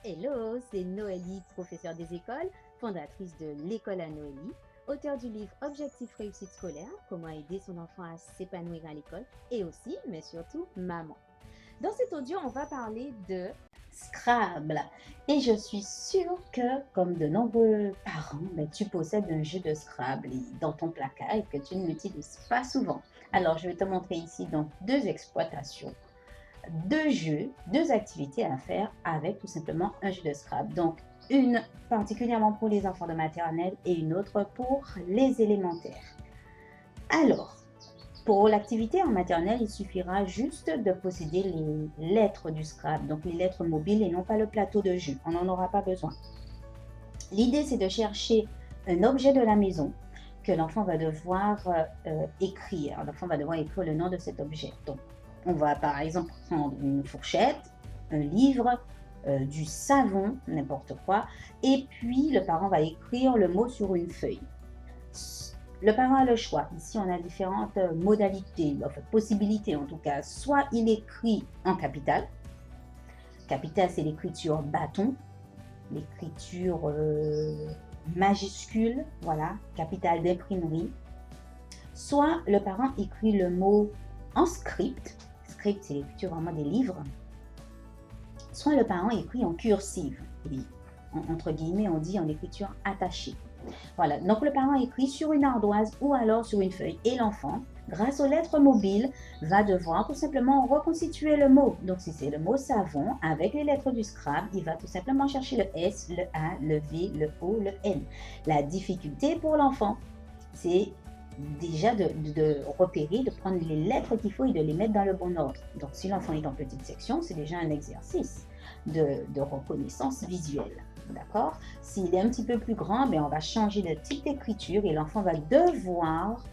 Hello, c'est Noélie, professeure des écoles, fondatrice de l'école à Noélie, auteure du livre Objectif réussite scolaire, comment aider son enfant à s'épanouir à l'école, et aussi, mais surtout, maman. Dans cet audio, on va parler de Scrabble. Et je suis sûre que, comme de nombreux parents, tu possèdes un jeu de Scrabble dans ton placard et que tu ne l'utilises pas souvent. Alors, je vais te montrer ici donc deux exploitations, deux jeux, deux activités à faire avec tout simplement un jeu de Scrabble. Donc, une particulièrement pour les enfants de maternelle et une autre pour les élémentaires. Alors, pour l'activité en maternelle, il suffira juste de posséder les lettres du Scrabble, donc les lettres mobiles et non pas le plateau de jeu. On n'en aura pas besoin. L'idée, c'est de chercher un objet de la maison que l'enfant va devoir écrire. L'enfant va devoir écrire le nom de cet objet. Donc, on va par exemple prendre une fourchette, un livre, du savon, n'importe quoi, et puis le parent va écrire le mot sur une feuille. Le parent a le choix. Ici, on a différentes modalités, enfin possibilités en tout cas. Soit il écrit en capital. Capital, c'est l'écriture bâton, l'écriture majuscule, voilà, capital d'imprimerie. Soit le parent écrit le mot en script. Script, c'est l'écriture vraiment des livres. Soit le parent écrit en cursive. Et entre guillemets, on dit en écriture attachée. Voilà, donc le parent écrit sur une ardoise ou alors sur une feuille et l'enfant, grâce aux lettres mobiles, va devoir tout simplement reconstituer le mot. Donc si c'est le mot savon, avec les lettres du Scrabble, il va tout simplement chercher le S, le A, le V, le O, le N. La difficulté pour l'enfant, c'est déjà de repérer, de prendre les lettres qu'il faut et de les mettre dans le bon ordre. Donc si l'enfant est en petite section, c'est déjà un exercice de reconnaissance visuelle. D'accord? S'il est un petit peu plus grand, on va changer de type d'écriture et l'enfant va devoir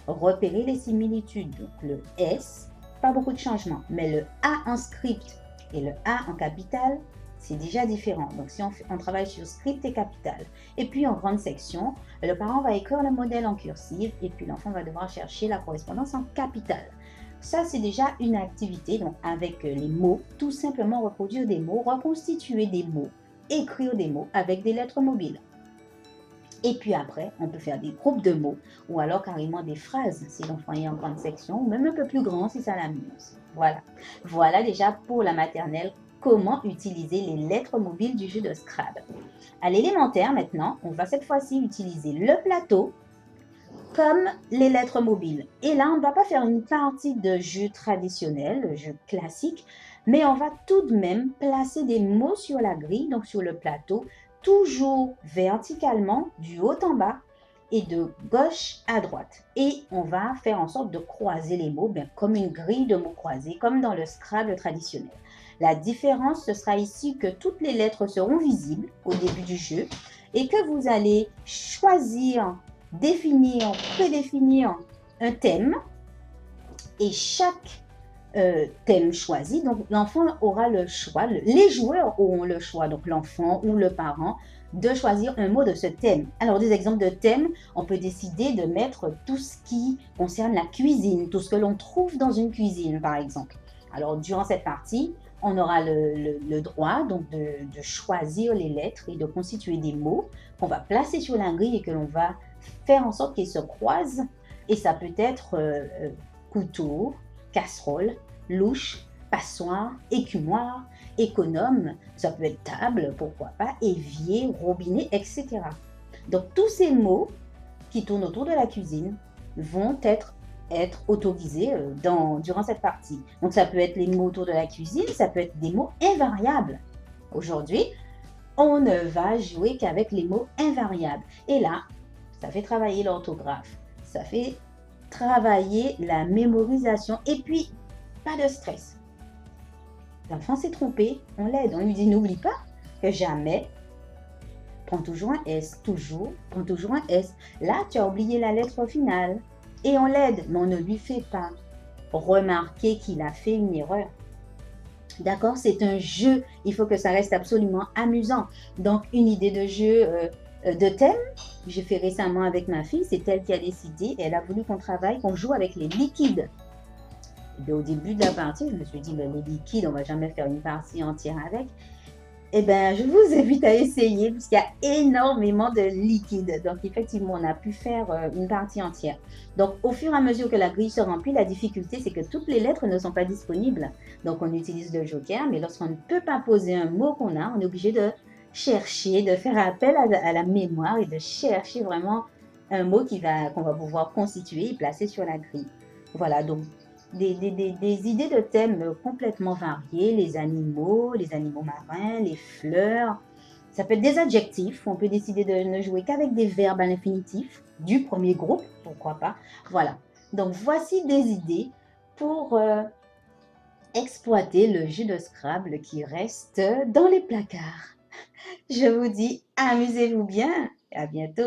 repérer les similitudes. Donc le S, pas beaucoup de changements, mais le A en script et le A en capital, c'est déjà différent. Donc si on travaille sur script et capital. Et puis en grande section, le parent va écrire le modèle en cursive et puis l'enfant va devoir chercher la correspondance en capital. Ça, c'est déjà une activité, donc avec les mots, tout simplement reproduire des mots, reconstituer des mots, écrire des mots avec des lettres mobiles. Et puis après, on peut faire des groupes de mots ou alors carrément des phrases si l'enfant est en grande section ou même un peu plus grand si ça l'amuse. Voilà. Voilà déjà pour la maternelle comment utiliser les lettres mobiles du jeu de Scrabble. À l'élémentaire maintenant, on va cette fois-ci utiliser le plateau comme les lettres mobiles. Et là, on ne va pas faire une partie de jeu traditionnel, le jeu classique, mais on va tout de même placer des mots sur la grille, donc sur le plateau, toujours verticalement, du haut en bas et de gauche à droite. Et on va faire en sorte de croiser les mots, comme une grille de mots croisés, comme dans le Scrabble traditionnel. La différence, ce sera ici que toutes les lettres seront visibles au début du jeu et que vous allez choisir, définir, prédéfinir un thème et chaque thème choisi, donc l'enfant aura le choix, les joueurs auront le choix, donc l'enfant ou le parent, de choisir un mot de ce thème. Alors des exemples de thèmes, on peut décider de mettre tout ce qui concerne la cuisine, tout ce que l'on trouve dans une cuisine par exemple. Alors durant cette partie, on aura le droit donc de choisir les lettres et de constituer des mots qu'on va placer sur la grille et que l'on va faire en sorte qu'ils se croisent. Et ça peut être couteau, casserole, louche, passoire, écumoire, économe, ça peut être table, pourquoi pas, évier, robinet, etc. Donc tous ces mots qui tournent autour de la cuisine vont être autorisés durant cette partie. Donc ça peut être les mots autour de la cuisine, ça peut être des mots invariables. Aujourd'hui, on ne va jouer qu'avec les mots invariables. Et là, ça fait travailler l'orthographe, ça fait travailler la mémorisation et puis pas de stress. L'enfant s'est trompé, on l'aide, on lui dit n'oublie pas que jamais, prends toujours un S, toujours, prends toujours un S. Là, tu as oublié la lettre finale et on l'aide, mais on ne lui fait pas remarquer qu'il a fait une erreur. D'accord, c'est un jeu, il faut que ça reste absolument amusant. Donc, une idée de jeu de thème, j'ai fait récemment avec ma fille, c'est elle qui a décidé, elle a voulu qu'on joue avec les liquides. Et au début de la partie, je me suis dit, les liquides, on ne va jamais faire une partie entière avec. Eh bien, je vous invite à essayer puisqu'il y a énormément de liquide. Donc, effectivement, on a pu faire une partie entière. Donc, au fur et à mesure que la grille se remplit, la difficulté, c'est que toutes les lettres ne sont pas disponibles. Donc, on utilise le joker, mais lorsqu'on ne peut pas poser un mot qu'on a, on est obligé de chercher, de faire appel à la mémoire et de chercher vraiment un mot qu'on va pouvoir constituer et placer sur la grille. Voilà, donc des idées de thèmes complètement variées, les animaux marins, les fleurs. Ça peut être des adjectifs, on peut décider de ne jouer qu'avec des verbes à l'infinitif du premier groupe, pourquoi pas. Voilà, donc voici des idées pour exploiter le jeu de Scrabble qui reste dans les placards. Je vous dis, amusez-vous bien, à bientôt.